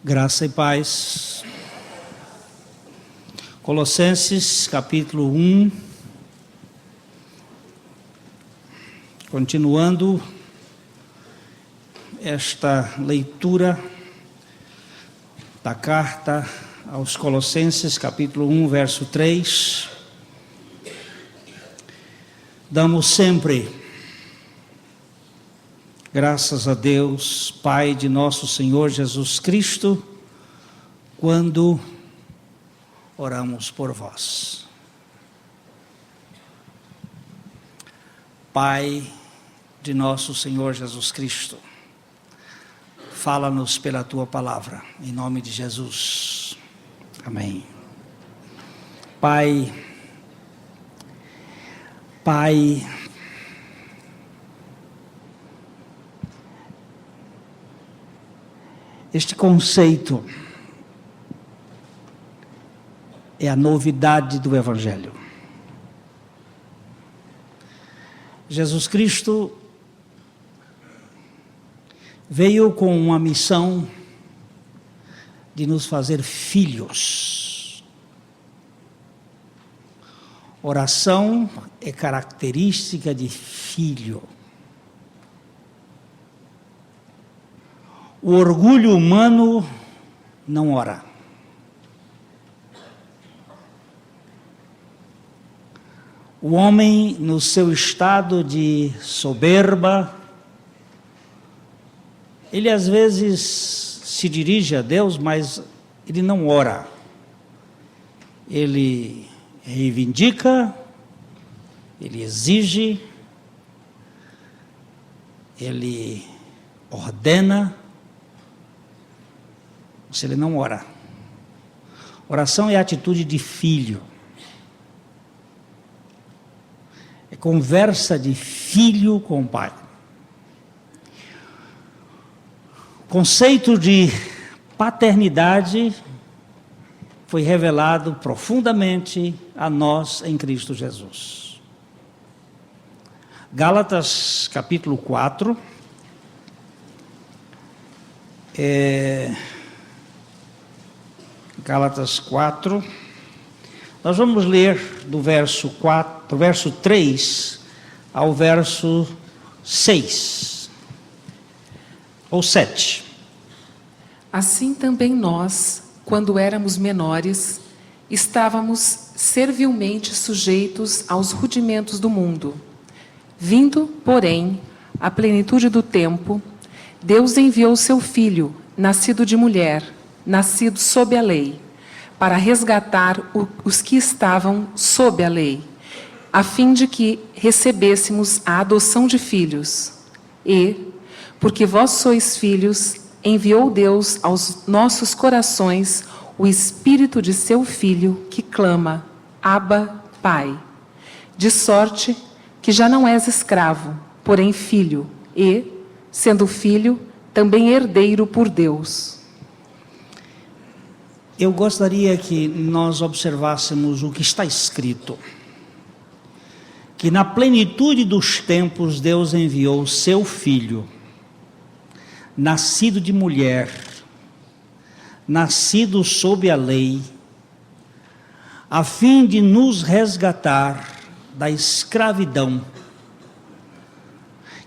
Graça e paz. Colossenses capítulo 1. Continuando esta leitura da carta aos Colossenses, capítulo 1, verso 3. Damos sempre graças a Deus, Pai de nosso Senhor Jesus Cristo, quando oramos por vós. Pai de nosso Senhor Jesus Cristo, fala-nos pela Tua palavra, em nome de Jesus. Amém. Pai, este conceito é a novidade do Evangelho. Jesus Cristo veio com uma missão de nos fazer filhos. Oração é característica de filho. O orgulho humano não ora. O homem, no seu estado de soberba, ele às vezes se dirige a Deus, mas ele não ora. Ele reivindica, ele exige, ele ordena, se ele não ora. Oração é atitude de filho. É conversa de filho com o pai. O conceito de paternidade foi revelado profundamente a nós em Cristo Jesus. Gálatas capítulo 4. Gálatas 4, nós vamos ler do verso 3 ao verso 6, ou 7. Assim também nós, quando éramos menores, estávamos servilmente sujeitos aos rudimentos do mundo. Vindo, porém, à plenitude do tempo, Deus enviou seu Filho, nascido de mulher, nascido sob a lei, para resgatar os que estavam sob a lei, a fim de que recebêssemos a adoção de filhos. E, porque vós sois filhos, enviou Deus aos nossos corações o Espírito de seu Filho, que clama, Abba, Pai. De sorte que já não és escravo, porém filho, e, sendo filho, também herdeiro por Deus. Eu gostaria que nós observássemos o que está escrito. Que na plenitude dos tempos Deus enviou seu Filho, nascido de mulher, nascido sob a lei, a fim de nos resgatar da escravidão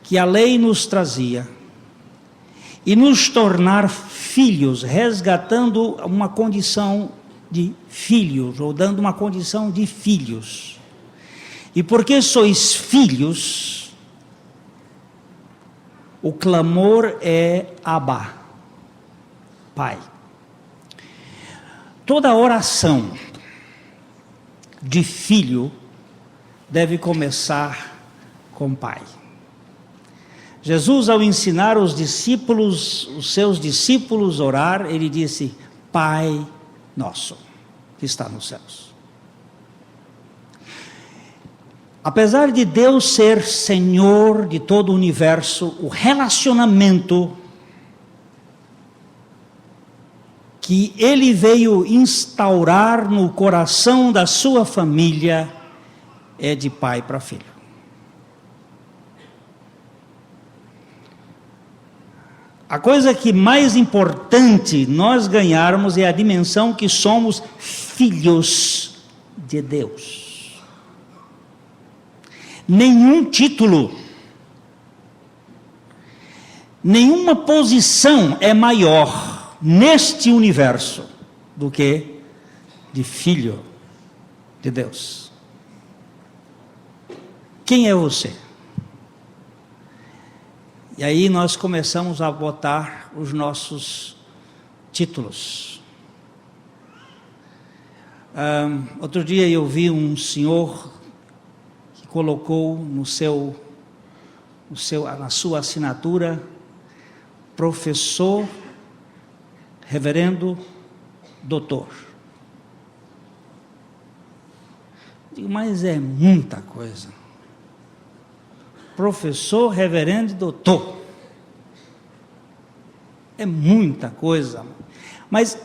que a lei nos trazia e nos tornar filhos, resgatando uma condição de filhos, ou dando uma condição de filhos. E porque sois filhos, o clamor é Abba, Pai. Toda oração de filho deve começar com Pai. Jesus, ao ensinar os seus discípulos a orar, ele disse, Pai nosso, que está nos céus. Apesar de Deus ser Senhor de todo o universo, o relacionamento que Ele veio instaurar no coração da sua família é de pai para filho. A coisa que mais importante nós ganharmos é a dimensão que somos filhos de Deus. Nenhum título, nenhuma posição é maior neste universo do que de filho de Deus. Quem é você? E aí nós começamos a botar os nossos títulos. Outro dia eu vi um senhor que colocou na sua assinatura, professor, reverendo, doutor. Digo, mas é muita coisa. Professor, reverendo, doutor. É muita coisa. Mas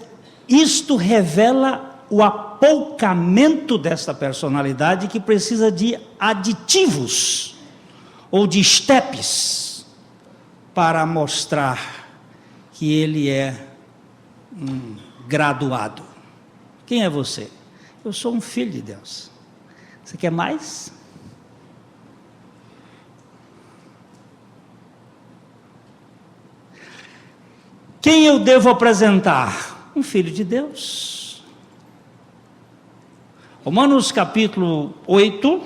isto revela o apoucamento desta personalidade que precisa de aditivos ou de estepes para mostrar que ele é um graduado. Quem é você? Eu sou um filho de Deus. Você quer mais? Quem eu devo apresentar? Um filho de Deus. Romanos capítulo 8,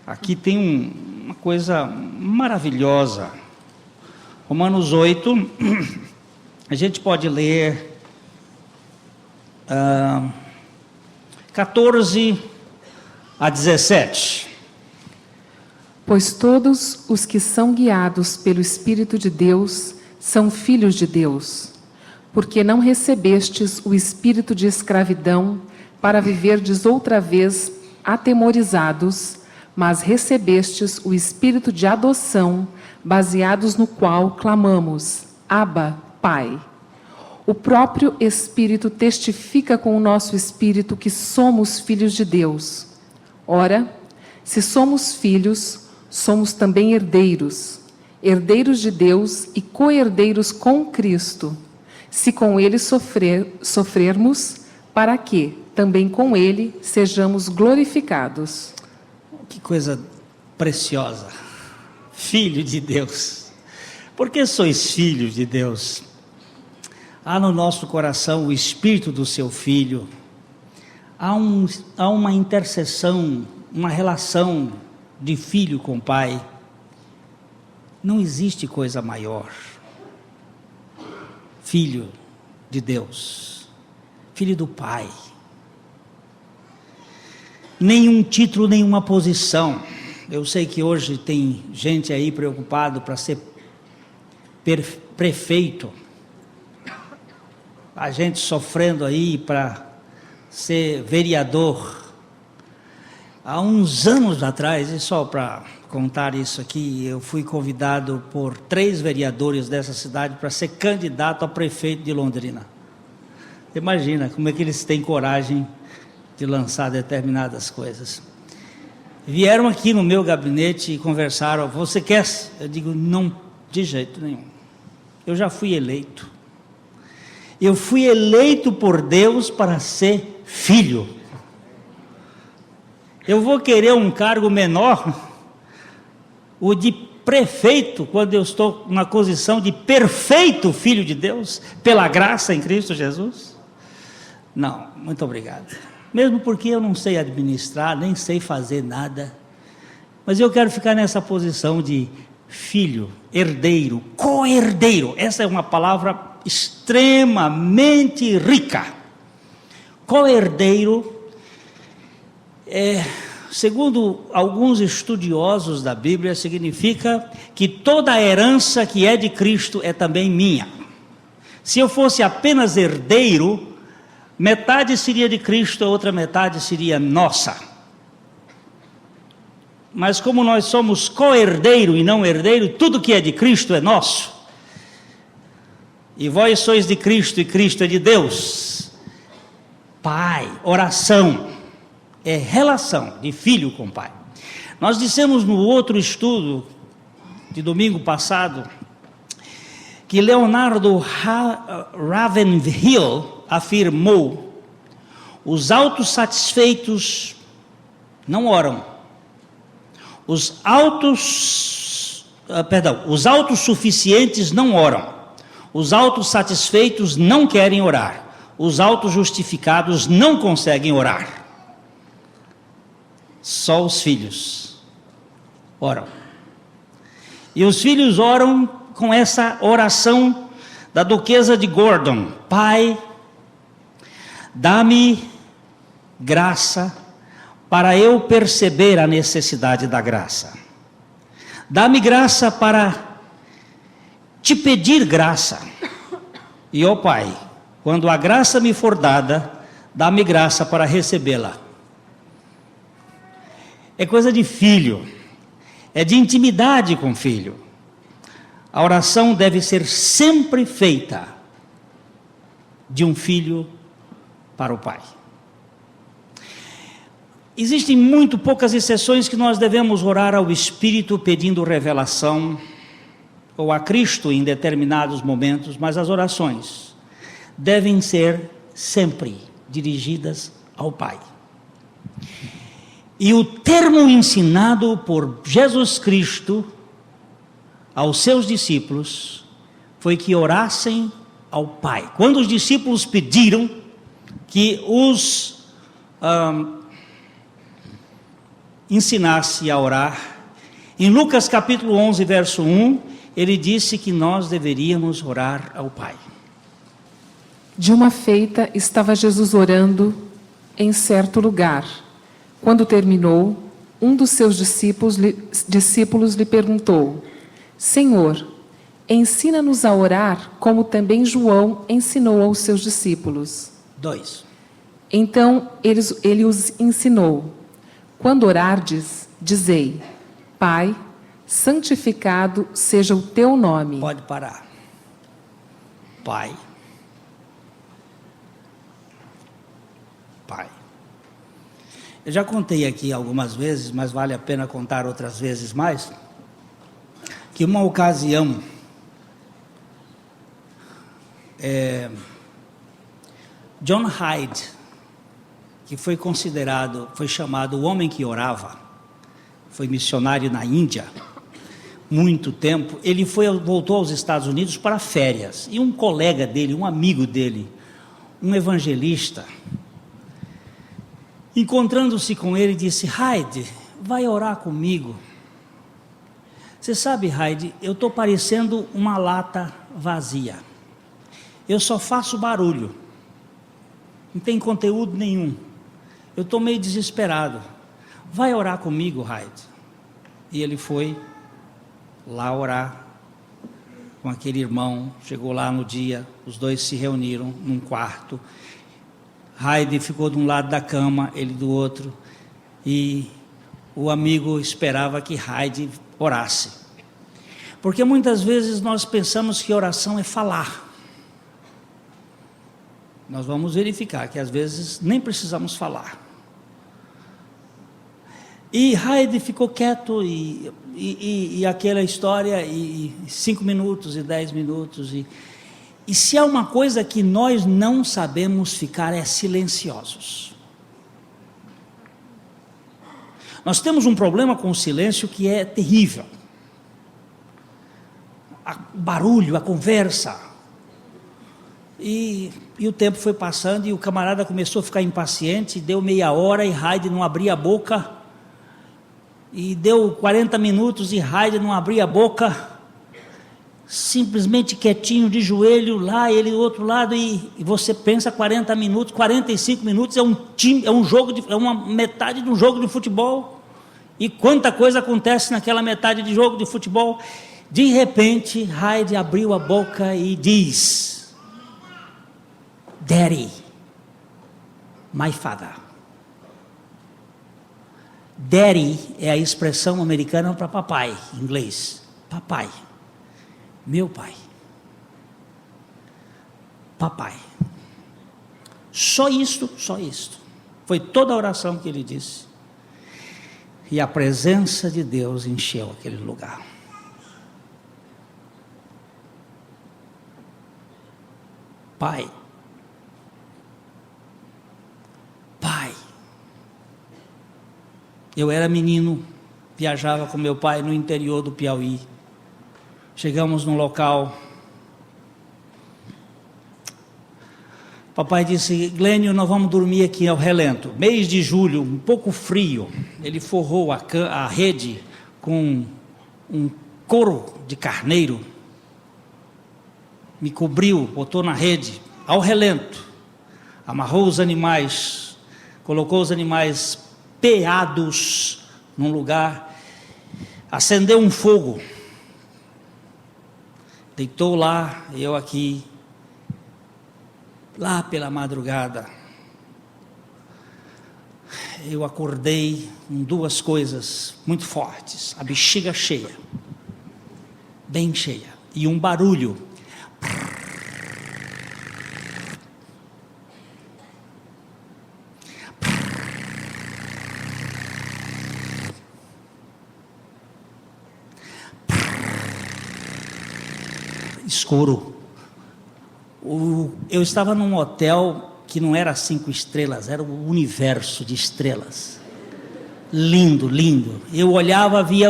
aqui tem uma coisa maravilhosa. Romanos 8, a gente pode ler 14 a 17. Pois todos os que são guiados pelo Espírito de Deus são filhos de Deus, porque não recebestes o espírito de escravidão para viverdes outra vez atemorizados, mas recebestes o espírito de adoção, baseados no qual clamamos, Abba, Pai. O próprio Espírito testifica com o nosso espírito que somos filhos de Deus. Ora, se somos filhos, somos também herdeiros, herdeiros de Deus e co-herdeiros com Cristo, se com Ele sofrermos, para que também com Ele sejamos glorificados. Que coisa preciosa, filho de Deus. Por que sois filhos de Deus? Há no nosso coração o Espírito do seu Filho, há uma intercessão, uma relação de filho com pai. Não existe coisa maior. Filho de Deus, filho do Pai. Nenhum título, nenhuma posição. Eu sei que hoje tem gente aí preocupado para ser prefeito. A gente sofrendo aí para ser vereador. Há uns anos atrás, e só para contar isso aqui, eu fui convidado por 3 vereadores dessa cidade para ser candidato a prefeito de Londrina. Imagina como é que eles têm coragem de lançar determinadas coisas. Vieram aqui no meu gabinete e conversaram, você quer? Eu digo, não, de jeito nenhum. Eu já fui eleito. Eu fui eleito por Deus para ser filho. Eu vou querer um cargo menor, o de prefeito, quando eu estou na posição de perfeito filho de Deus, pela graça em Cristo Jesus? Não, muito obrigado. Mesmo porque eu não sei administrar, nem sei fazer nada, mas eu quero ficar nessa posição de filho, herdeiro, co-herdeiro. Essa é uma palavra extremamente rica. Co-herdeiro segundo alguns estudiosos da Bíblia, significa que toda a herança que é de Cristo é também minha. Se eu fosse apenas herdeiro, metade seria de Cristo, a outra metade seria nossa. Mas como nós somos co-herdeiro e não herdeiro, tudo que é de Cristo é nosso. E vós sois de Cristo e Cristo é de Deus. Pai, oração. É relação de filho com pai. Nós dissemos no outro estudo de domingo passado que Leonardo Ravenhill afirmou: os autossatisfeitos não oram. Os autossuficientes não oram. Os autossatisfeitos não querem orar. Os autojustificados não conseguem orar. Só os filhos oram. E os filhos oram com essa oração da duquesa de Gordon: Pai, dá-me graça para eu perceber a necessidade da graça. Dá-me graça para te pedir graça. E, ó Pai, quando a graça me for dada, dá-me graça para recebê-la. É coisa de filho, é de intimidade com o filho. A oração deve ser sempre feita de um filho para o pai. Existem muito poucas exceções que nós devemos orar ao Espírito pedindo revelação, ou a Cristo em determinados momentos, mas as orações devem ser sempre dirigidas ao Pai. E o termo ensinado por Jesus Cristo aos seus discípulos foi que orassem ao Pai. Quando os discípulos pediram que os ensinasse a orar, em Lucas capítulo 11, verso 1, ele disse que nós deveríamos orar ao Pai. De uma feita estava Jesus orando em certo lugar. Quando terminou, um dos seus discípulos lhe perguntou: Senhor, ensina-nos a orar, como também João ensinou aos seus discípulos. 2. Então ele os ensinou: quando orardes, dizei: Pai, santificado seja o teu nome. Pode parar. Pai. Pai. Eu já contei aqui algumas vezes, mas vale a pena contar outras vezes mais, que uma ocasião, John Hyde, que foi chamado o homem que orava, foi missionário na Índia, muito tempo. Ele voltou aos Estados Unidos para férias, e um colega dele, um amigo dele, um evangelista, encontrando-se com ele, disse: Hyde, vai orar comigo. Você sabe, Hyde, eu estou parecendo uma lata vazia, eu só faço barulho, não tem conteúdo nenhum, eu estou meio desesperado, vai orar comigo, Hyde. E ele foi lá orar com aquele irmão. Chegou lá no dia, os dois se reuniram num quarto. Hyde ficou de um lado da cama, ele do outro, e o amigo esperava que Hyde orasse, porque muitas vezes nós pensamos que oração é falar. Nós vamos verificar que às vezes nem precisamos falar. E Hyde ficou quieto, e aquela história, e 5 minutos, e 10 minutos, e se há uma coisa que nós não sabemos ficar, é silenciosos. Nós temos um problema com o silêncio que é terrível. O barulho, a conversa. E o tempo foi passando, e o camarada começou a ficar impaciente, deu meia hora e Hyde não abria a boca, e deu 40 minutos e Hyde não abria a boca, simplesmente quietinho, de joelho lá, ele do outro lado, e você pensa 40 minutos, 45 minutos, é uma metade de um jogo de futebol, e quanta coisa acontece naquela metade de jogo de futebol. De repente, Hyde abriu a boca e diz: Daddy, my father. Daddy é a expressão americana para papai, em inglês. Papai. Meu pai. Papai. Só isto. Foi toda a oração que ele disse. E a presença de Deus encheu aquele lugar. Pai. Pai. Eu era menino, viajava com meu pai no interior do Piauí. Chegamos num local. Papai disse: Glênio, nós vamos dormir aqui ao relento. Mês de julho, um pouco frio. Ele forrou a rede com um couro de carneiro. Me cobriu, botou na rede, ao relento. Amarrou os animais, colocou os animais peados num lugar, acendeu um fogo, deitou lá, eu aqui. Lá pela madrugada, eu acordei com duas coisas muito fortes: a bexiga cheia, bem cheia, e um barulho. Escuro. Eu estava num hotel que não era 5 estrelas, era o universo de estrelas. Lindo, lindo. Eu olhava, via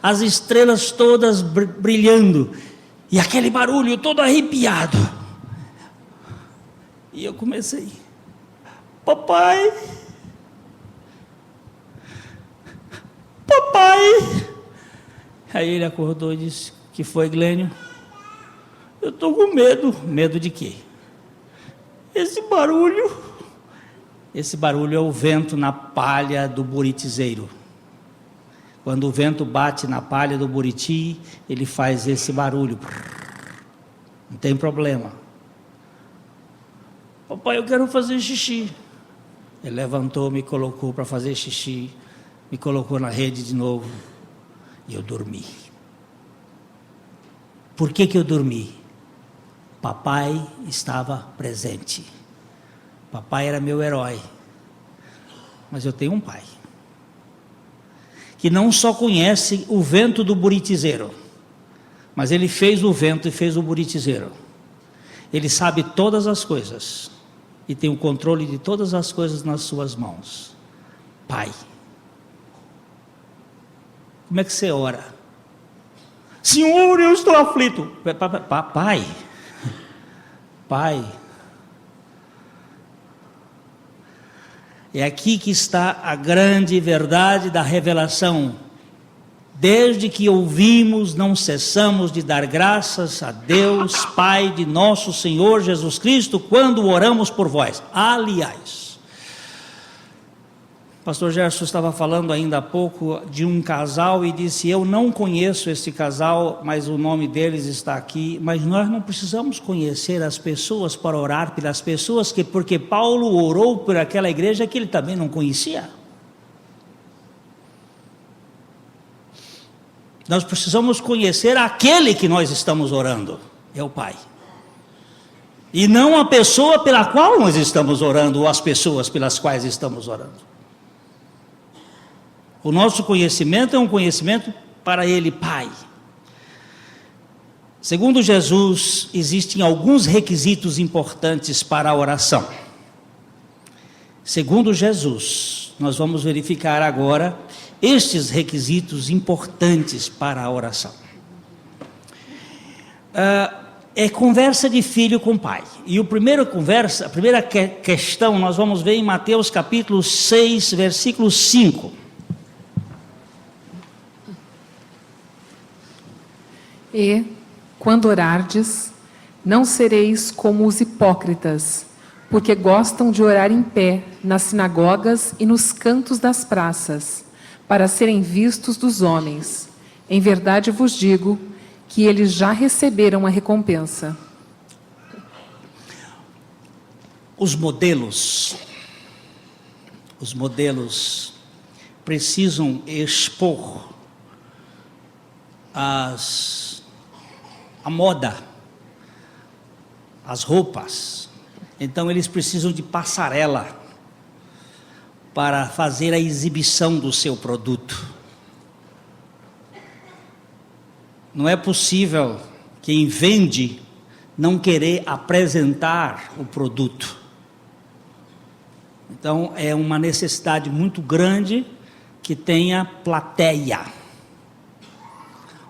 as estrelas todas brilhando, e aquele barulho todo arrepiado. E eu comecei: papai, papai. Aí ele acordou e disse: que foi, Glênio? Eu estou com medo. Medo de quê? Esse barulho é o vento na palha do buritizeiro. Quando o vento bate na palha do buriti, ele faz esse barulho. Não tem problema. Papai, eu quero fazer xixi. Ele levantou, me colocou para fazer xixi, me colocou na rede de novo, e eu dormi. Por que eu dormi? Papai estava presente. Papai era meu herói. Mas eu tenho um pai que não só conhece o vento do buritizeiro, mas ele fez o vento e fez o buritizeiro. Ele sabe todas as coisas e tem o controle de todas as coisas nas suas mãos. Pai. Como é que você ora? Senhor, eu estou aflito. Pai. Pai. É aqui que está a grande verdade da revelação. Desde que ouvimos, não cessamos de dar graças a Deus, Pai de nosso Senhor Jesus Cristo, quando oramos por vós. Aliás, pastor Gerson estava falando ainda há pouco de um casal e disse: eu não conheço esse casal, mas o nome deles está aqui. Mas nós não precisamos conhecer as pessoas para orar pelas pessoas, porque Paulo orou por aquela igreja que ele também não conhecia. Nós precisamos conhecer aquele que nós estamos orando, é o Pai. E não a pessoa pela qual nós estamos orando, ou as pessoas pelas quais estamos orando. O nosso conhecimento é um conhecimento para Ele, Pai. Segundo Jesus, existem alguns requisitos importantes para a oração. Segundo Jesus, nós vamos verificar agora estes requisitos importantes para a oração. É conversa de filho com pai. E a primeira questão nós vamos ver em Mateus capítulo 6, versículo 5. E, quando orardes, não sereis como os hipócritas, porque gostam de orar em pé, nas sinagogas e nos cantos das praças, para serem vistos dos homens. Em verdade vos digo que eles já receberam a recompensa. Os modelos precisam expor a moda, as roupas. Então eles precisam de passarela para fazer a exibição do seu produto. Não é possível quem vende não querer apresentar o produto. Então, é uma necessidade muito grande que tenha plateia.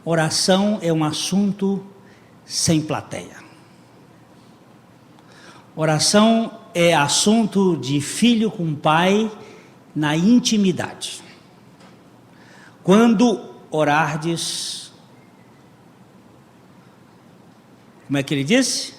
Oração é um assunto sem plateia. Oração é assunto de filho com pai na intimidade. Quando orardes, como é que ele disse?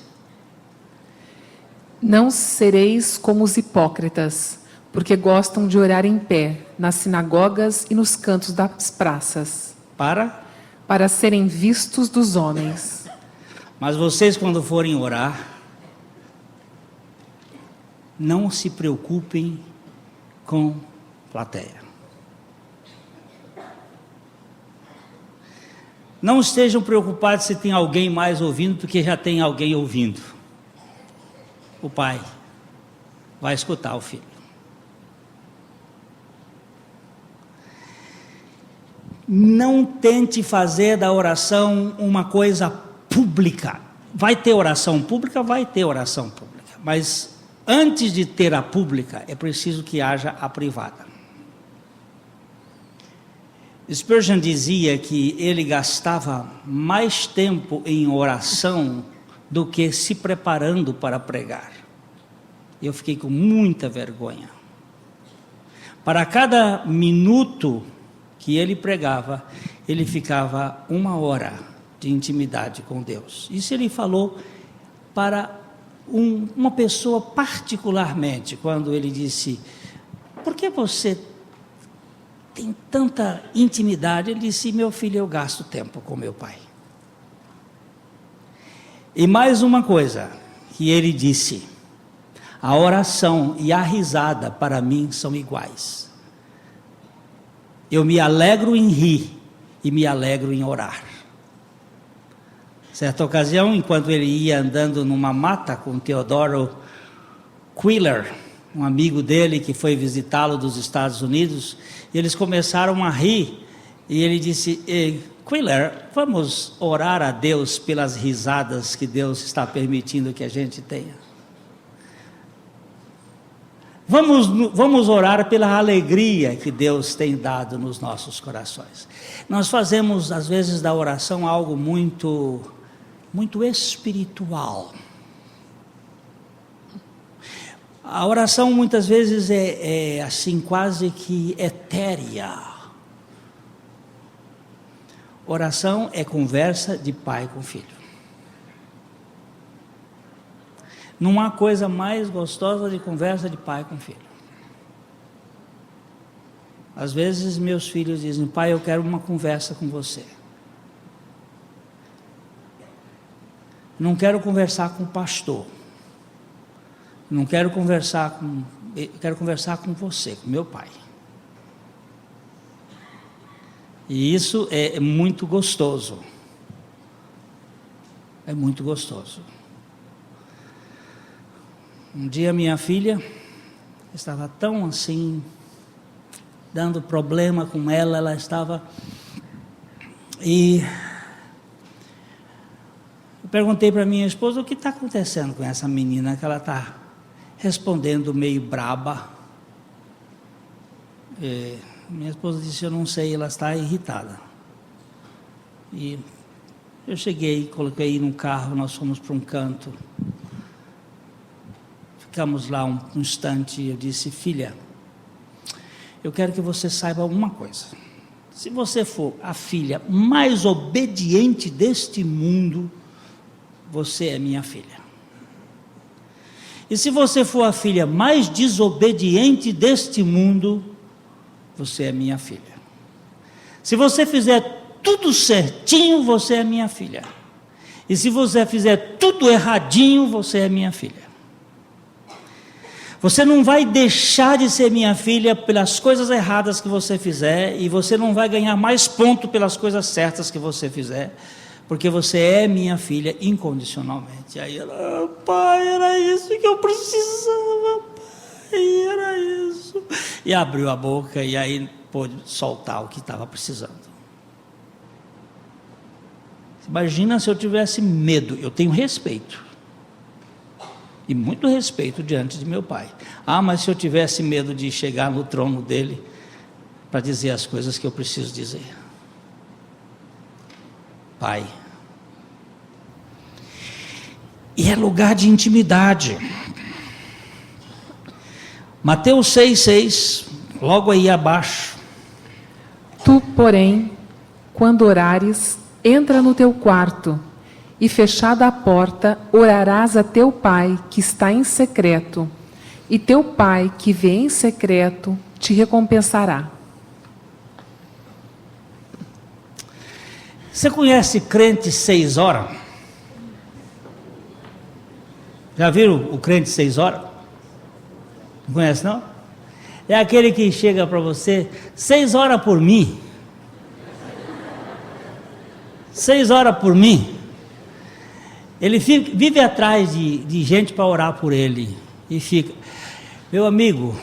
Não sereis como os hipócritas, porque gostam de orar em pé, nas sinagogas e nos cantos das praças, para serem vistos dos homens. Mas vocês, quando forem orar, não se preocupem com plateia. Não estejam preocupados se tem alguém mais ouvindo, porque já tem alguém ouvindo. O pai vai escutar o filho. Não tente fazer da oração uma coisa pública. Vai ter oração pública? Vai ter oração pública. Mas antes de ter a pública, é preciso que haja a privada. Spurgeon dizia que ele gastava mais tempo em oração do que se preparando para pregar. Eu fiquei com muita vergonha. Para cada minuto que ele pregava, ele ficava 1 hora de intimidade com Deus. Isso ele falou para uma pessoa particularmente, quando ele disse: por que você tem tanta intimidade? Ele disse: meu filho, eu gasto tempo com meu pai. E mais uma coisa que ele disse: a oração e a risada para mim são iguais. Eu me alegro em rir e me alegro em orar. Certa ocasião, enquanto ele ia andando numa mata com Theodore Quiller, um amigo dele que foi visitá-lo dos Estados Unidos, eles começaram a rir, e ele disse: Quiller, vamos orar a Deus pelas risadas que Deus está permitindo que a gente tenha. Vamos orar pela alegria que Deus tem dado nos nossos corações. Nós fazemos, às vezes, da oração algo muito espiritual. A oração muitas vezes é assim, quase que etérea. Oração é conversa de pai com filho. Não há coisa mais gostosa de conversa de pai com filho. Às vezes meus filhos dizem: pai, eu quero uma conversa com você. Não quero conversar com o pastor. Não quero conversar eu quero conversar com você, com meu pai. E isso é muito gostoso. É muito gostoso. Um dia minha filha estava tão assim, dando problema com ela estava... E eu perguntei para minha esposa: o que está acontecendo com essa menina, que ela está respondendo meio braba. Minha esposa disse: eu não sei, ela está irritada. E eu cheguei, coloquei no carro, nós fomos para um canto. Ficamos lá um instante e eu disse: filha, eu quero que você saiba uma coisa. Se você for a filha mais obediente deste mundo, você é minha filha. E se você for a filha mais desobediente deste mundo, você é minha filha. Se você fizer tudo certinho, você é minha filha. E se você fizer tudo erradinho, você é minha filha. Você não vai deixar de ser minha filha pelas coisas erradas que você fizer, e você não vai ganhar mais ponto pelas coisas certas que você fizer, porque você é minha filha incondicionalmente. Aí ela: pai, era isso que eu precisava, pai, era isso. E abriu a boca e aí pôde soltar o que estava precisando. Imagina se eu tivesse medo. Eu tenho respeito, e muito respeito diante de meu pai. Mas se eu tivesse medo de chegar no trono dele para dizer as coisas que eu preciso dizer. Pai. E é lugar de intimidade. Mateus 6,6, logo aí abaixo. Tu, porém, quando orares, entra no teu quarto, e fechada a porta, orarás a teu pai que está em secreto, e teu pai que vê em secreto te recompensará. Você conhece crente 6 horas? Já viram o crente 6 horas? Não conhece não? É aquele que chega para você, 6 horas por mim. 6 horas por mim. Ele vive atrás de gente para orar por ele. E fica. Meu amigo,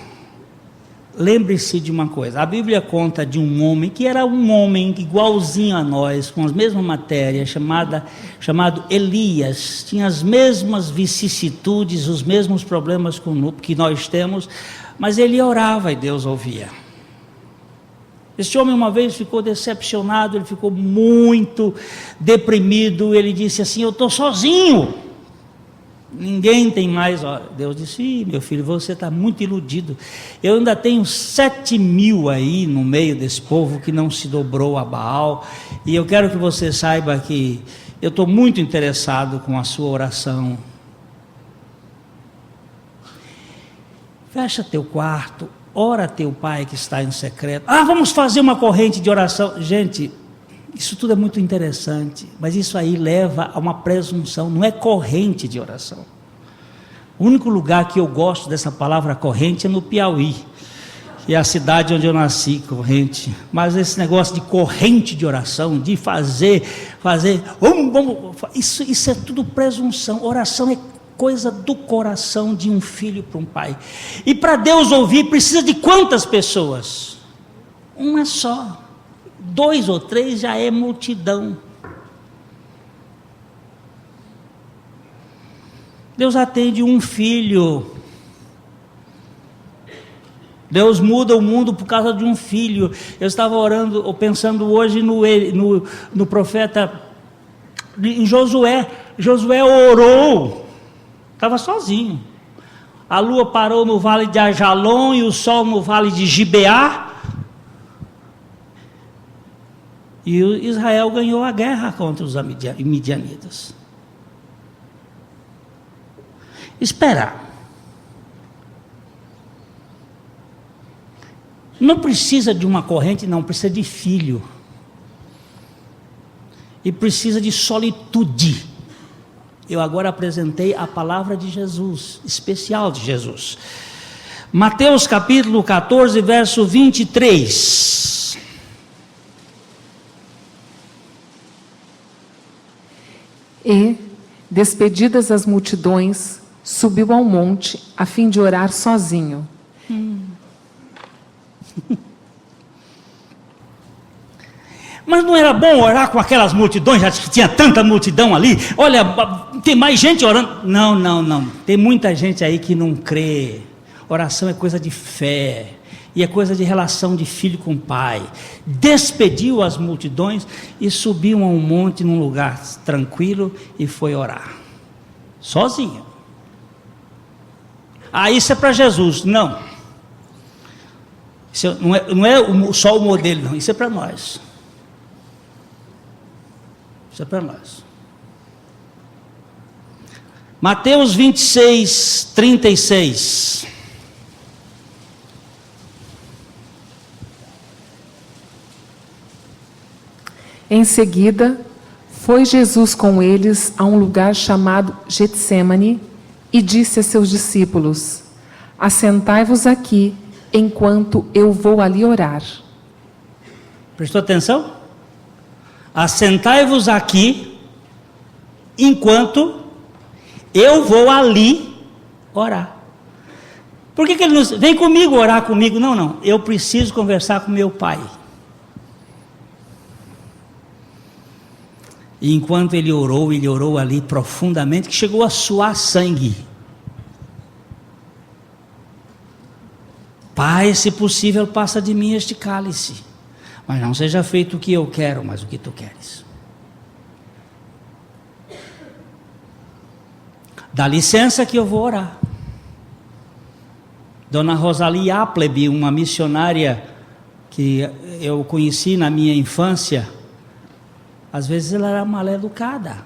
lembre-se de uma coisa. A Bíblia conta de um homem que era um homem igualzinho a nós, com as mesmas matérias, chamado Elias. Tinha as mesmas vicissitudes, os mesmos problemas que nós temos, mas ele orava e Deus ouvia. Esse homem uma vez ficou decepcionado, ele ficou muito deprimido, ele disse assim: eu estou sozinho, ninguém tem mais. Deus disse: meu filho, você está muito iludido, eu ainda tenho 7.000 aí no meio desse povo que não se dobrou a Baal, e eu quero que você saiba que eu estou muito interessado com a sua oração. Fecha teu quarto, ora teu pai que está em secreto. Vamos fazer uma corrente de oração. Gente, isso tudo é muito interessante, mas isso aí leva a uma presunção, não é corrente de oração. O único lugar que eu gosto dessa palavra corrente é no Piauí, que é a cidade onde eu nasci, corrente. Mas esse negócio de corrente de oração, de fazer, isso é tudo presunção. Oração é coisa do coração de um filho para um pai. E para Deus ouvir, precisa de quantas pessoas? Uma só. 2 ou 3 já é multidão. Deus atende um filho. Deus muda o mundo por causa de um filho. Eu estava orando, ou pensando hoje no profeta, em Josué. Josué orou. Estava sozinho. A lua parou no vale de Ajalon e o sol no vale de Gibeá. E Israel ganhou a guerra contra os midianitas. Esperar. Não precisa de uma corrente, não, precisa de filho. E precisa de solitude. Eu agora apresentei a palavra de Jesus, especial de Jesus. Mateus capítulo 14, verso 23. E, despedidas as multidões, subiu ao monte a fim de orar sozinho. Mas não era bom orar com aquelas multidões, já que tinha tanta multidão ali? Olha, tem mais gente orando. Não. Tem muita gente aí que não crê. Oração é coisa de fé. E é coisa de relação de filho com pai. Despediu as multidões e subiu a um monte num lugar tranquilo e foi orar. Sozinho. Isso é para Jesus. Não. Isso não é só o modelo, não. Isso é para nós. Isso é para nós. Mateus 26, 36. Em seguida, foi Jesus com eles a um lugar chamado Getsêmani e disse a seus discípulos: assentai-vos aqui, enquanto eu vou ali orar. Prestou atenção? Assentai-vos aqui, enquanto eu vou ali orar. Por que ele não vem comigo orar comigo? Não, eu preciso conversar com meu pai. E enquanto ele orou ali profundamente, que chegou a suar sangue. Pai, se possível, passa de mim este cálice, mas não seja feito o que eu quero, mas o que tu queres. Dá licença que eu vou orar. Dona Rosalie Appleby, uma missionária que eu conheci na minha infância, às vezes ela era mal educada.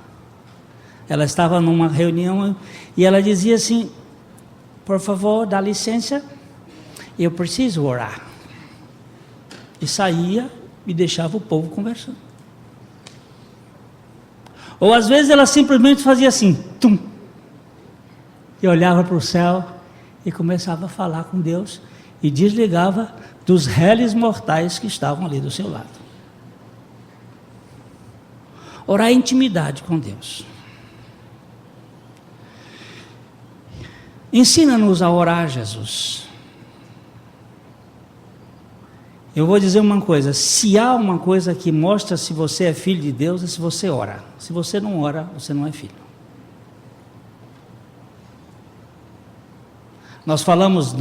Ela estava numa reunião e ela dizia assim: por favor, dá licença, eu preciso orar. E saía e deixava o povo conversando. Ou às vezes ela simplesmente fazia assim, tum, e olhava para o céu e começava a falar com Deus e desligava dos réis mortais que estavam ali do seu lado. Orar é intimidade com Deus. Ensina-nos a orar, Jesus. Eu vou dizer uma coisa: se há uma coisa que mostra se você é filho de Deus, é se você ora. Se você não ora, você não é filho. Nós falamos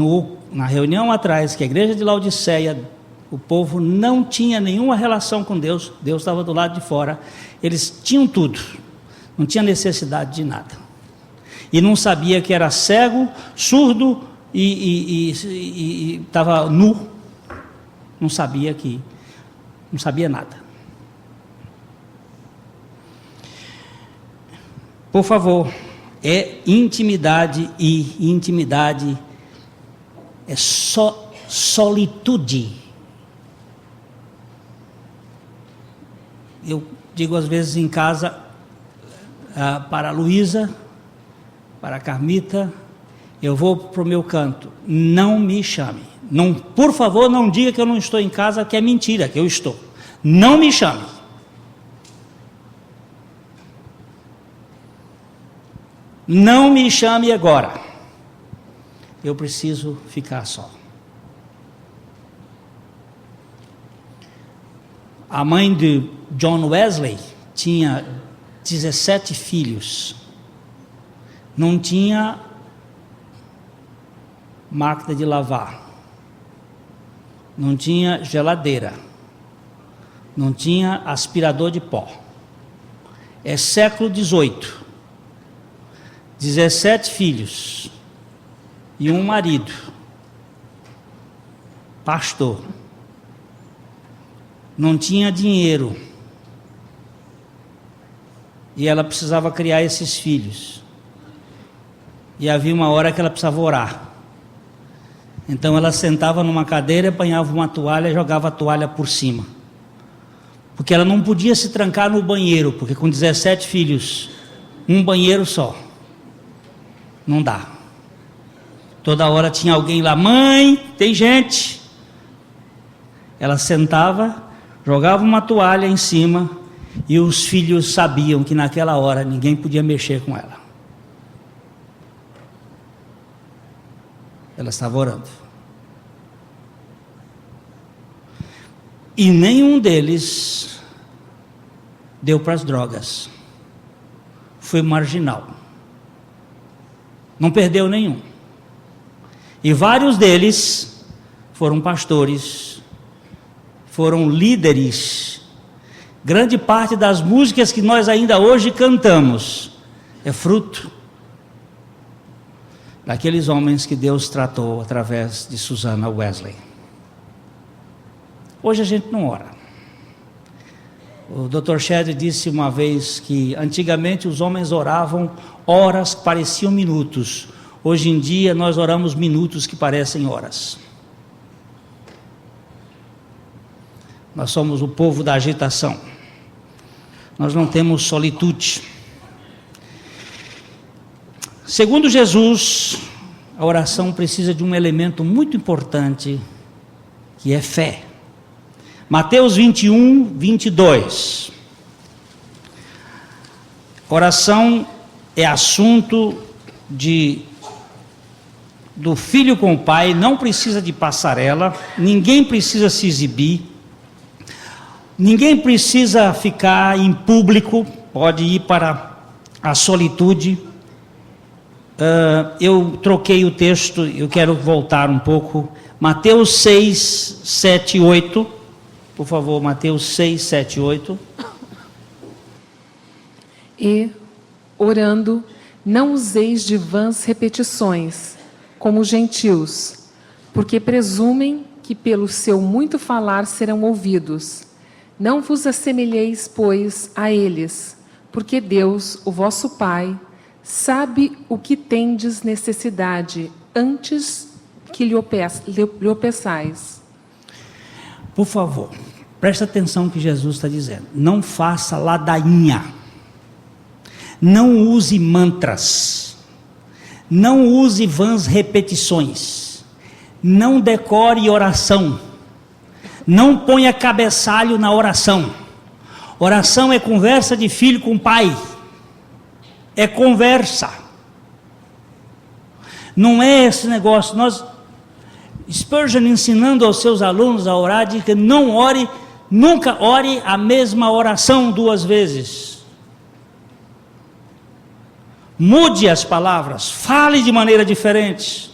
na reunião atrás que a igreja de Laodiceia, o povo não tinha nenhuma relação com Deus, Deus estava do lado de fora, eles tinham tudo, não tinha necessidade de nada, e não sabia que era cego, surdo e estava nu, não sabia nada. Por favor, é intimidade, e intimidade é só solitude. Eu digo às vezes em casa, para a Luísa, para a Carmita, eu vou para o meu canto, não me chame. Não, por favor, não diga que eu não estou em casa, que é mentira, que eu estou. Não me chame. Não me chame agora. Eu preciso ficar só. A mãe de John Wesley tinha 17 filhos. Não tinha máquina de lavar. Não tinha geladeira. Não tinha aspirador de pó. É século XVIII. 17 filhos e um marido, pastor, não tinha dinheiro e ela precisava criar esses filhos, e havia uma hora que ela precisava orar. Então ela sentava numa cadeira, apanhava uma toalha e jogava a toalha por cima, porque ela não podia se trancar no banheiro, porque com 17 filhos, um banheiro só não dá. Toda hora tinha alguém lá: mãe, tem gente. Ela sentava, jogava uma toalha em cima, e os filhos sabiam que naquela hora ninguém podia mexer com ela. Ela estava orando. E nenhum deles deu para as drogas. Foi marginal. Não perdeu nenhum. E vários deles foram pastores, foram líderes. Grande parte das músicas que nós ainda hoje cantamos é fruto daqueles homens que Deus tratou através de Susana Wesley. Hoje a gente não ora. O Dr. Shedd disse uma vez que antigamente os homens oravam horas que pareciam minutos. Hoje em dia nós oramos minutos que parecem horas. Nós somos o povo da agitação. Nós não temos solitude. Segundo Jesus, a oração precisa de um elemento muito importante, que é fé. Mateus 21, 22. Oração é assunto do filho com o pai, não precisa de passarela, ninguém precisa se exibir, ninguém precisa ficar em público, pode ir para a solitude. Eu troquei o texto, eu quero voltar um pouco. Mateus 6, 7 e 8. Por favor, Mateus 6, 7 e 8. E, orando, não useis de vãs repetições, como os gentios, porque presumem que pelo seu muito falar serão ouvidos. Não vos assemelheis, pois, a eles, porque Deus, o vosso Pai, sabe o que tendes necessidade antes que lhe o peçais. Por favor, presta atenção no que Jesus está dizendo. Não faça ladainha. Não use mantras. Não use vãs repetições. Não decore oração. Não ponha cabeçalho na oração. Oração é conversa de filho com pai. É conversa. Não é esse negócio. Spurgeon ensinando aos seus alunos a orar, diz que não ore, nunca ore a mesma oração 2 vezes. Mude as palavras, fale de maneira diferente.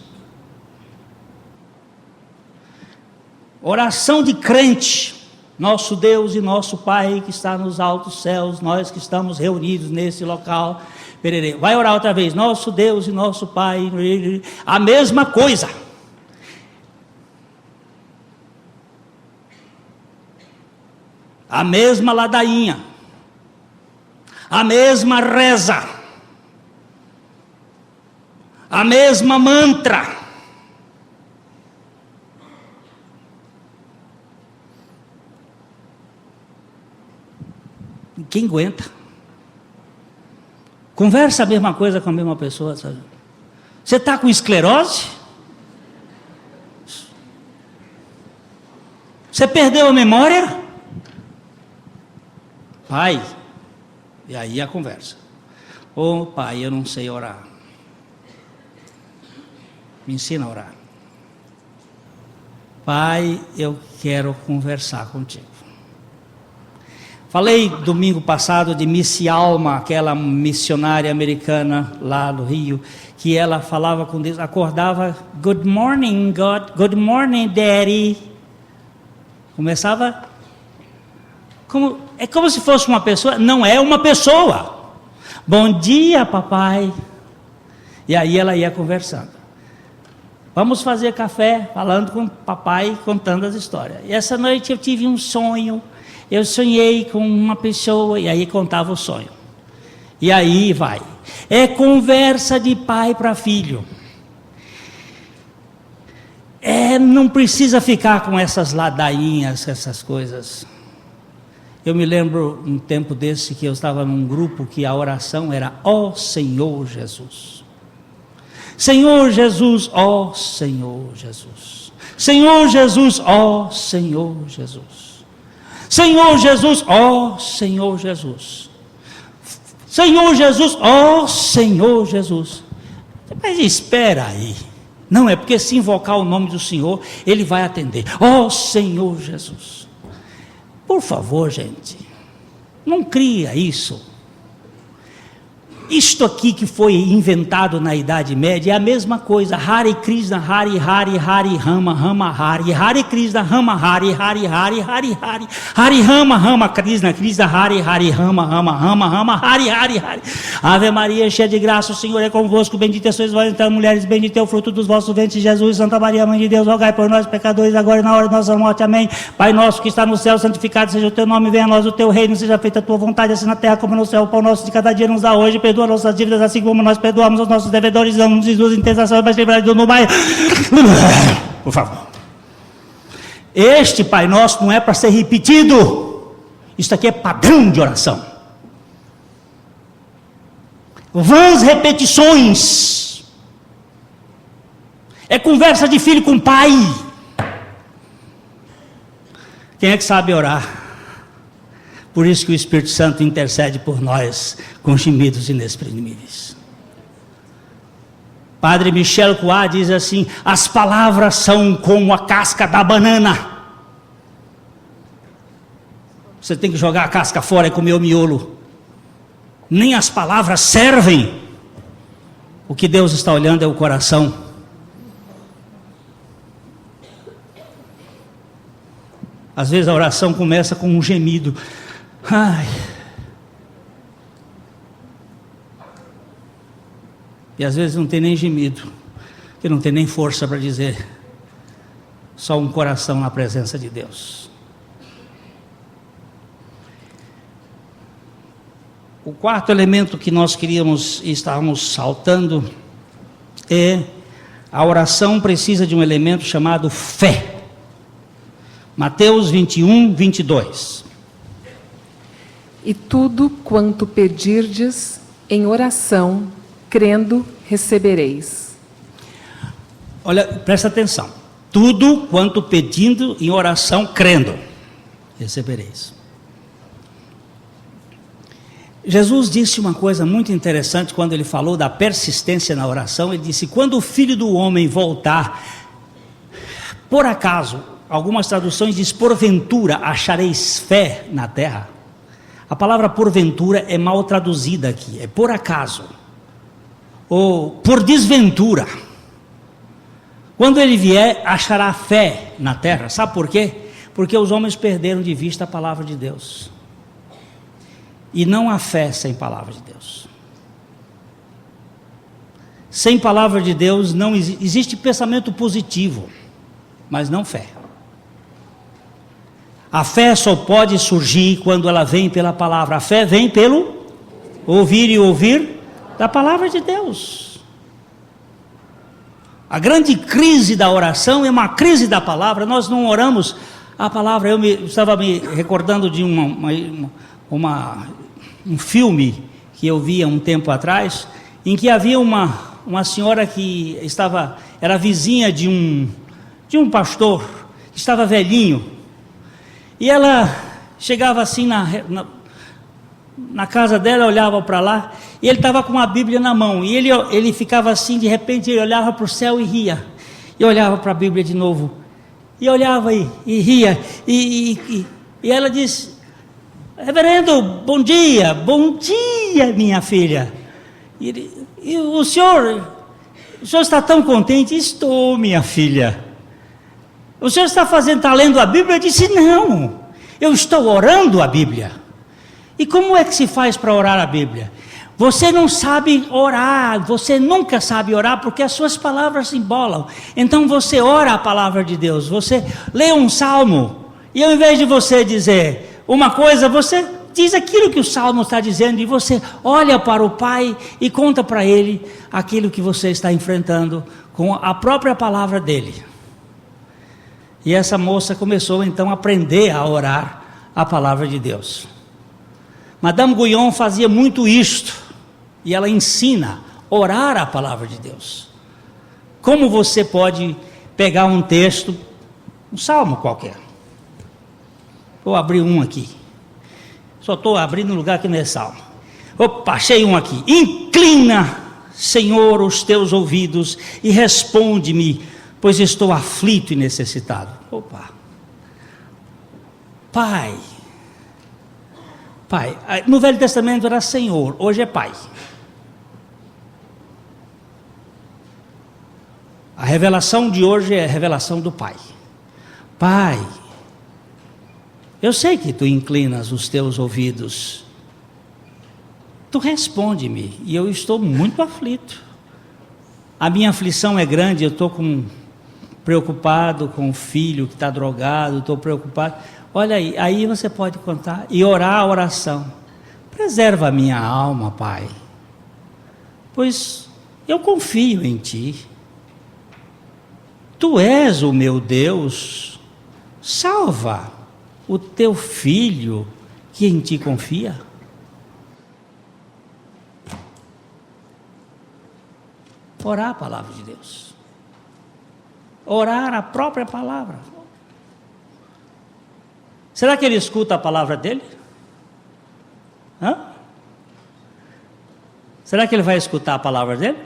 Oração de crente. Nosso Deus e nosso Pai que está nos altos céus, nós que estamos reunidos nesse local. Vai orar outra vez. Nosso Deus e nosso Pai. A mesma coisa. A mesma ladainha. A mesma reza. A mesma mantra. Quem aguenta? Conversa a mesma coisa com a mesma pessoa, sabe? Você está com esclerose? Você perdeu a memória? Pai, e aí a conversa. Ô pai, eu não sei orar. Me ensina a orar. Pai, eu quero conversar contigo. Falei domingo passado de Missy Alma, aquela missionária americana lá do Rio, que ela falava com Deus, acordava, good morning God, good morning Daddy. Começava, é como se fosse uma pessoa, não é uma pessoa. Bom dia papai. E aí ela ia conversando. Vamos fazer café, falando com o papai, contando as histórias. E essa noite eu tive um sonho. Eu sonhei com uma pessoa, e aí contava o sonho. E aí vai. É conversa de pai para filho. Não precisa ficar com essas ladainhas, essas coisas. Eu me lembro um tempo desse que eu estava num grupo que a oração era ó Senhor Jesus. Senhor Jesus, ó Senhor Jesus. Senhor Jesus, ó Senhor Jesus. Senhor Jesus, ó Senhor Jesus. Senhor Jesus, ó Senhor Jesus. Mas espera aí. Não é porque se invocar o nome do Senhor, Ele vai atender. Ó Senhor Jesus. Por favor, gente, não cria isso. Isto aqui que foi inventado na Idade Média é a mesma coisa. Hare Krishna, Hare Hare, Hare Rama, Rama Hare, Hare Krishna, Rama Hare, Hare Hare, Hare Hare, Hare Rama, Rama Krishna, Krishna Hare, Hare Rama, Rama, Rama, Rama, Hare Hare, Hare. Ave Maria, cheia de graça, o Senhor é convosco, bendita sois vós entre as mulheres, bendito é o fruto dos vossos ventres, Jesus. Santa Maria, Mãe de Deus, rogai por nós pecadores, agora e na hora de nossa morte. Amém. Pai nosso que está no céu, santificado seja o teu nome, venha a nós o teu reino, seja feita a tua vontade, assim na terra como no céu. O pão nosso de cada dia nos dá hoje, perdoa nossas dívidas, assim como nós perdoamos os nossos devedores, não nos induz em tentação, mas livrai do mal. Por favor. Este Pai Nosso não é para ser repetido. Isso aqui é padrão de oração. Vãs repetições. É conversa de filho com pai. Quem é que sabe orar? Por isso que o Espírito Santo intercede por nós com gemidos inexprimíveis. Padre Michel Coá diz assim: as palavras são como a casca da banana. Você tem que jogar a casca fora e comer o miolo. nem as palavras servem. O que Deus está olhando é o coração. Às vezes a oração começa com um gemido. Ai. E às vezes não tem nem gemido, que não tem nem força para dizer. Só um coração na presença de Deus. O quarto elemento que nós queríamos e estávamos saltando é a oração precisa de um elemento chamado fé. Mateus 21, 22. E tudo quanto pedirdes em oração, crendo, recebereis. Olha, presta atenção. Tudo quanto pedindo em oração, crendo, recebereis. Jesus disse uma coisa muito interessante quando ele falou da persistência na oração. Ele disse: quando o Filho do Homem voltar, por acaso, algumas traduções diz porventura achareis fé na terra. A palavra porventura é mal traduzida aqui, é por acaso, ou por desventura. Quando ele vier, achará fé na terra. Sabe por quê? Porque os homens perderam de vista a palavra de Deus. E não há fé sem palavra de Deus. Sem palavra de Deus não existe pensamento positivo, mas não fé. A fé só pode surgir quando ela vem pela palavra. A fé vem pelo ouvir e ouvir da palavra de Deus. A grande crise da oração é uma crise da palavra. Nós não oramos a palavra. Eu estava me recordando de um filme que eu vi há um tempo atrás, em que havia uma senhora que era vizinha de um pastor, que estava velhinho, e ela chegava assim na casa dela, olhava para lá, e ele estava com uma Bíblia na mão, e ele ficava assim, de repente ele olhava para o céu e ria, e olhava para a Bíblia de novo, e olhava e ria, e ela disse: reverendo, bom dia, minha filha. E o senhor está tão contente? Estou, minha filha. O senhor está lendo a Bíblia? Eu disse: não, eu estou orando a Bíblia. E como é que se faz para orar a Bíblia? Você não sabe orar, você nunca sabe orar, porque as suas palavras se embolam. Então você ora a palavra de Deus, você lê um salmo, e ao invés de você dizer uma coisa, você diz aquilo que o salmo está dizendo, e você olha para o Pai e conta para Ele aquilo que você está enfrentando com a própria palavra dEle. E essa moça começou então a aprender a orar a palavra de Deus. Madame Guyon fazia muito isto, e ela ensina a orar a palavra de Deus. Como você pode pegar um texto, um salmo qualquer. Vou abrir um aqui. Só estou abrindo um lugar que não é salmo. Opa, achei um aqui. Inclina, Senhor, os teus ouvidos e responde-me, pois estou aflito e necessitado. Opa. Pai, no Velho Testamento era Senhor, hoje é Pai. A revelação de hoje é a revelação do Pai. Pai, eu sei que tu inclinas os teus ouvidos, tu responde-me, e eu estou muito aflito. A minha aflição é grande, eu estou preocupado com o filho que está drogado, estou preocupado. Olha aí você pode contar e orar a oração. Preserva a minha alma, Pai, pois eu confio em Ti. Tu és o meu Deus, salva o teu filho que em Ti confia. Orar a palavra de Deus, orar a própria palavra. Será que ele escuta a palavra dele? Será que ele vai escutar a palavra dele?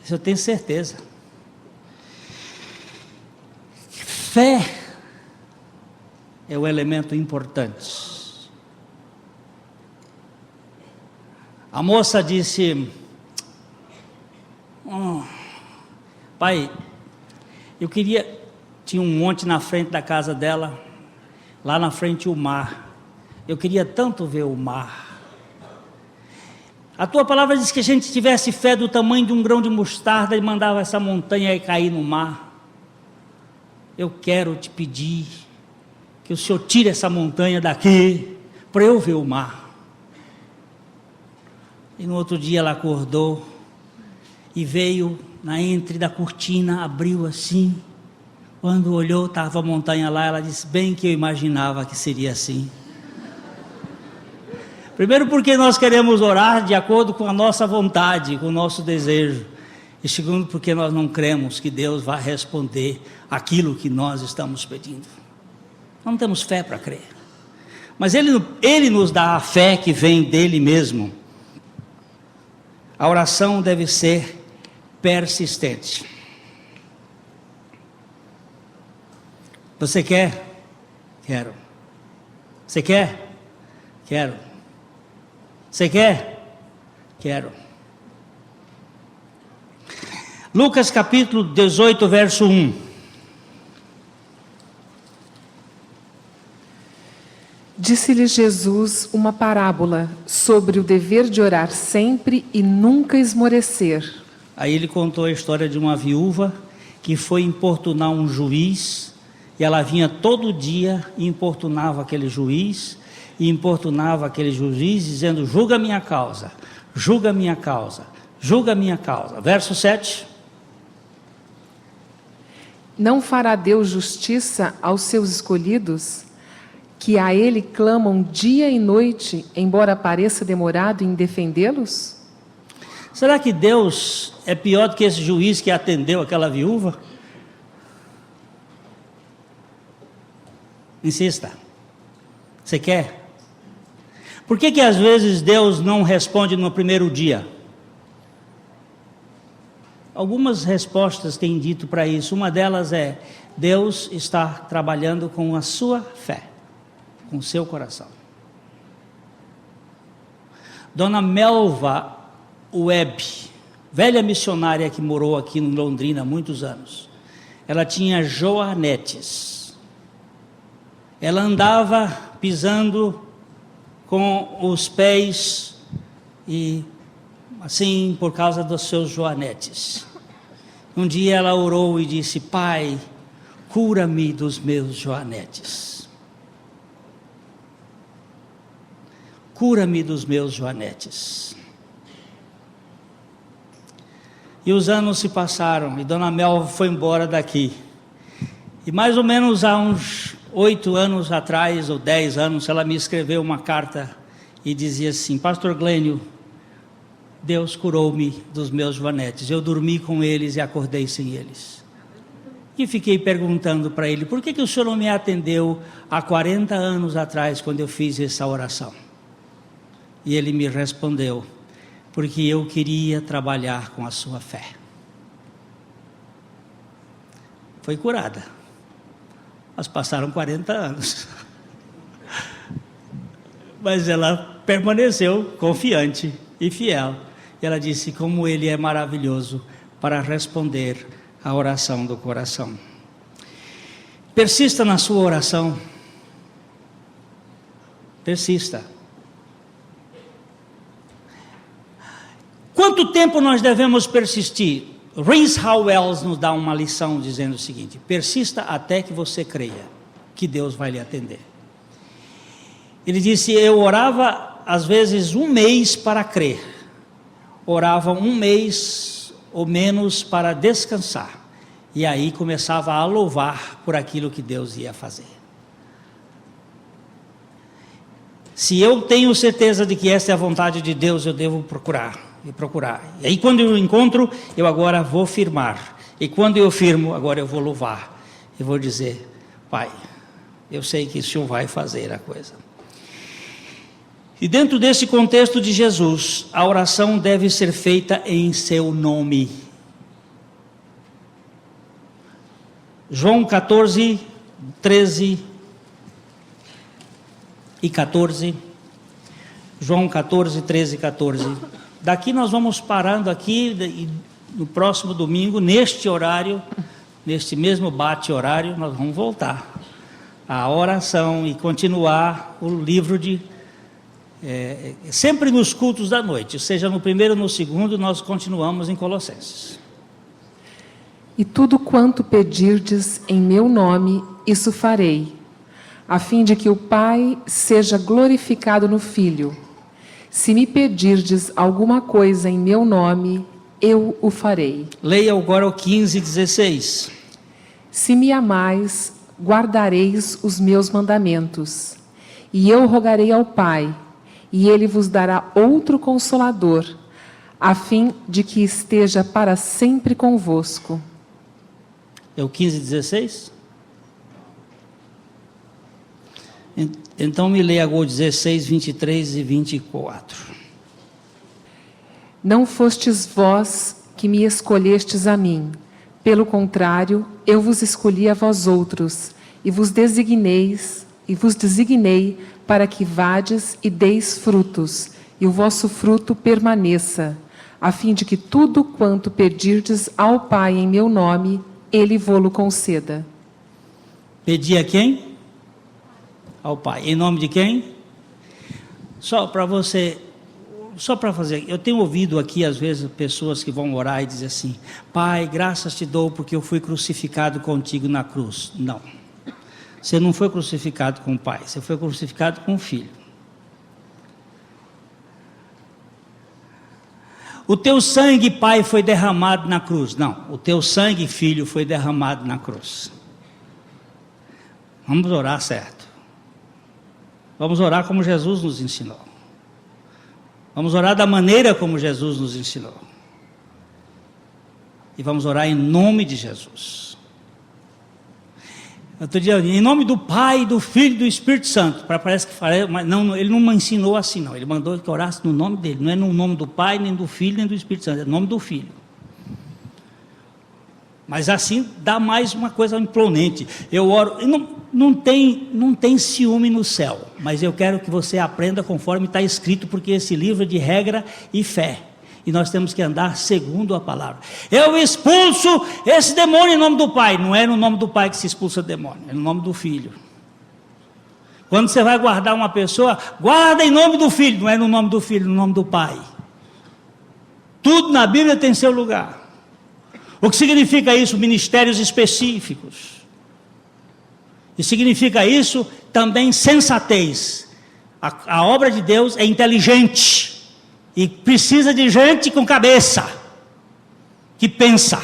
Isso eu tenho certeza. Fé é o elemento importante. A moça disse: pai, eu queria... Tinha um monte na frente da casa dela, lá na frente o mar. Eu queria tanto ver o mar. A tua palavra diz que a gente tivesse fé do tamanho de um grão de mostarda e mandava essa montanha cair no mar. Eu quero te pedir que o Senhor tire essa montanha daqui, para eu ver o mar. E no outro dia ela acordou e veio na entre da cortina, abriu assim. Quando olhou, estava a montanha lá, ela disse: bem que eu imaginava que seria assim. Primeiro porque nós queremos orar de acordo com a nossa vontade, com o nosso desejo. E segundo porque nós não cremos que Deus vai responder aquilo que nós estamos pedindo. Não temos fé para crer. Mas Ele nos dá a fé que vem dEle mesmo. A oração deve ser persistente. Você quer? Quero. Você quer? Quero. Você quer? Quero. Lucas capítulo 18, verso 1. Disse-lhe Jesus uma parábola sobre o dever de orar sempre e nunca esmorecer. Aí ele contou a história de uma viúva que foi importunar um juiz. E ela vinha todo dia e importunava aquele juiz, dizendo: julga minha causa, julga minha causa, julga minha causa. Verso 7. Não fará Deus justiça aos seus escolhidos, que a Ele clamam dia e noite, embora pareça demorado em defendê-los? Será que Deus é pior do que esse juiz que atendeu aquela viúva? Insista. Você quer? Por que às vezes Deus não responde no primeiro dia? Algumas respostas têm dito para isso. Uma delas é: Deus está trabalhando com a sua fé, com o seu coração. Dona Melva Webb, velha missionária que morou aqui em Londrina há muitos anos, ela tinha joanetes. Ela andava pisando com os pés e assim por causa dos seus joanetes. Um dia ela orou e disse: Pai, cura-me dos meus joanetes. Cura-me dos meus joanetes. E os anos se passaram e Dona Mel foi embora daqui. E mais ou menos há uns 8 anos atrás, ou 10 anos, ela me escreveu uma carta e dizia assim: Pastor Glênio, Deus curou-me dos meus joanetes. Eu dormi com eles e acordei sem eles. E fiquei perguntando para ele: por que o senhor não me atendeu há 40 anos atrás, quando eu fiz essa oração? E ele me respondeu: porque eu queria trabalhar com a sua fé. Foi curada. Mas passaram 40 anos. Mas ela permaneceu confiante e fiel. E ela disse: como Ele é maravilhoso para responder a oração do coração. Persista na sua oração. Persista. Quanto tempo nós devemos persistir? Rhys Howells nos dá uma lição dizendo o seguinte: persista até que você creia que Deus vai lhe atender. Ele disse: eu orava às vezes 1 mês para crer, orava 1 mês ou menos para descansar, e aí começava a louvar por aquilo que Deus ia fazer. Se eu tenho certeza de que essa é a vontade de Deus, eu devo procurar. E aí quando eu encontro, eu agora vou firmar. E quando eu firmo, agora eu vou louvar. Eu vou dizer: Pai, eu sei que o Senhor vai fazer a coisa. E dentro desse contexto de Jesus, a oração deve ser feita em seu nome. João 14, 13 e 14. João 14, 13 e 14. Daqui nós vamos parando aqui, e no próximo domingo, neste horário, neste mesmo bate-horário, nós vamos voltar à oração e continuar o livro sempre nos cultos da noite, seja no primeiro ou no segundo, nós continuamos em Colossenses. E tudo quanto pedirdes em meu nome, isso farei, a fim de que o Pai seja glorificado no Filho. Se me pedirdes alguma coisa em meu nome, eu o farei. Leia agora o 15, 16. Se me amais, guardareis os meus mandamentos, e eu rogarei ao Pai, e ele vos dará outro Consolador, a fim de que esteja para sempre convosco. É o 15, 16? Então me leia agora 16, 23 e 24. Não fostes vós que me escolhestes a mim, pelo contrário, eu vos escolhi a vós outros, e vos designei para que vades e deis frutos, e o vosso fruto permaneça, a fim de que tudo quanto pedirdes ao Pai em meu nome, ele vô-lo conceda. Pedi a quem? Ao Pai. Em nome de quem? Só para fazer, eu tenho ouvido aqui às vezes pessoas que vão orar e dizem assim: Pai, graças te dou porque eu fui crucificado contigo na cruz. Não, você não foi crucificado com o Pai, você foi crucificado com o Filho. O teu sangue, Pai, foi derramado na cruz. Não, o teu sangue, Filho, foi derramado na cruz. Vamos orar certo. Vamos orar como Jesus nos ensinou. Vamos orar da maneira como Jesus nos ensinou. E vamos orar em nome de Jesus. Eu estou dizendo, em nome do Pai, do Filho e do Espírito Santo. Parece que mas não, ele não me ensinou assim, não. Ele mandou que orasse no nome dele. Não é no nome do Pai, nem do Filho, nem do Espírito Santo. É no nome do Filho. Mas assim dá mais uma coisa imponente. Eu oro, não tem ciúme no céu. Mas eu quero que você aprenda conforme está escrito, porque esse livro é de regra e fé. E nós temos que andar segundo a palavra. Eu expulso esse demônio em nome do Pai. Não é no nome do Pai que se expulsa o demônio, é no nome do Filho. Quando você vai guardar uma pessoa, guarda em nome do Filho. Não é no nome do Filho, no nome do Pai. Tudo na Bíblia tem seu lugar. O que significa isso? Ministérios específicos. E significa isso também sensatez. A obra de Deus é inteligente. E precisa de gente com cabeça, que pensa,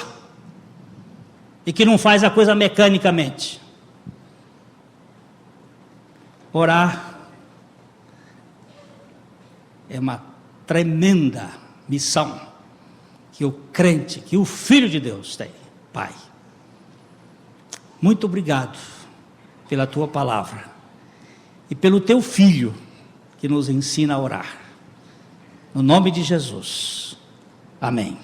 e que não faz a coisa mecanicamente. Orar é uma tremenda missão que o crente, que o Filho de Deus tem. Pai, muito obrigado pela tua palavra e pelo teu Filho que nos ensina a orar. No nome de Jesus. Amém.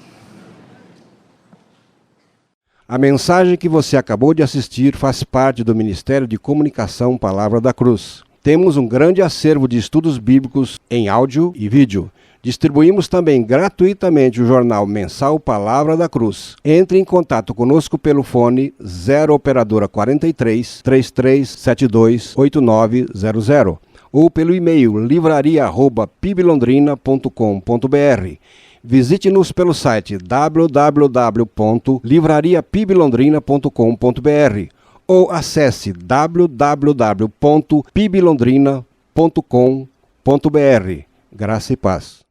A mensagem que você acabou de assistir faz parte do Ministério de Comunicação Palavra da Cruz. Temos um grande acervo de estudos bíblicos em áudio e vídeo. Distribuímos também gratuitamente o jornal mensal Palavra da Cruz. Entre em contato conosco pelo fone 0 operadora 43 3372 8900 ou pelo e-mail livraria@piblondrina.com.br. Visite-nos pelo site www.livrariapiblondrina.com.br ou acesse www.piblondrina.com.br. Graça e paz.